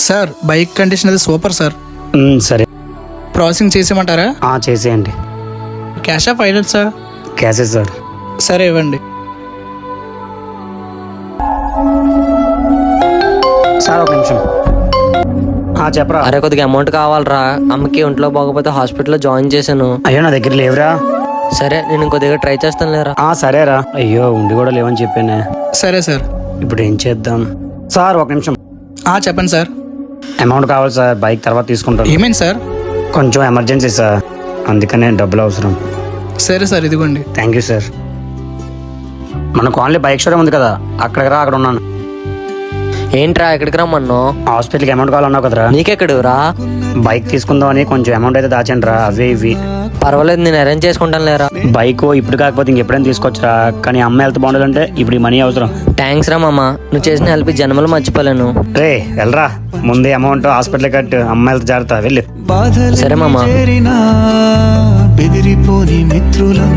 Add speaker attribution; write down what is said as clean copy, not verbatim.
Speaker 1: Sir bike condition అది super sir.
Speaker 2: సరే
Speaker 1: processing చేసేయమంటారా?
Speaker 2: చేసేయండి.
Speaker 1: క్యాషా ఫైనాన్స్ సార్?
Speaker 2: క్యాషే సార్.
Speaker 1: సరే ఇవ్వండి.
Speaker 2: సార్ ఒక నిమిషం. చెప్పరా.
Speaker 3: అరే కొద్దిగా అమౌంట్ కావాలరా, అమ్మకి ఒంట్లో బాగోపోతే హాస్పిటల్లో జాయిన్ చేశాను.
Speaker 2: అయ్యో నా దగ్గర లేవురా.
Speaker 3: సరే నేను కొద్దిగా ట్రై చేస్తాను లేరా.
Speaker 2: సరేరా. అయ్యో ఉండి కూడా లేవని చెప్పానే.
Speaker 1: సరే సార్.
Speaker 2: ఇప్పుడు ఏం చేద్దాం సార్? ఒక నిమిషం.
Speaker 1: చెప్పండి సార్.
Speaker 2: అమౌంట్ కావాలి సార్, బైక్ తర్వాత తీసుకుంటాను.
Speaker 1: ఏమైంది సార్?
Speaker 2: కొంచెం ఎమర్జెన్సీ సార్, అందుకనే డబ్బులు అవసరం.
Speaker 1: సరే సార్ ఇదిగోండి.
Speaker 2: Thank you sir. మన కాలనీ బైక్ షోరూమ్ ఉంది కదా, అక్కడికి రా, అక్కడ ఉన్నాను.
Speaker 3: ఏంట్రా ఎక్కడికి రమ్మన్నావు?
Speaker 2: హాస్పిటల్కి అమౌంట్ కావాలన్నావు కదరా.
Speaker 3: నీకెక్కడురా?
Speaker 2: బైక్ తీసుకుందామని కొంచెం అమౌంట్ అయితే దాచండి రా, అవే ఇవి.
Speaker 3: పర్వాలేదు నేను అరేంజ్ చేసుకుంటాను లేరా.
Speaker 2: బైక్ ఇప్పుడు కాకపోతే ఇంకెప్పుడైనా తీసుకోవచ్చురా, కానీ అమ్మ హెల్త్ బాగుండాలంటే ఇప్పుడు ఈ మనీ అవసరం.
Speaker 3: థ్యాంక్స్ రా మామ, నువ్వు చేసిన హెల్ప్ జన్మలు మర్చిపోలేను.
Speaker 2: రే వెళ్ళరా, ముందే అమౌంట్ హాస్పిటల్ కట్టు, అమ్మ హెల్త్ జాగ్రత్త, వెళ్ళు.
Speaker 3: సరే మామ.
Speaker 4: బెదిరిపోని మిత్రులం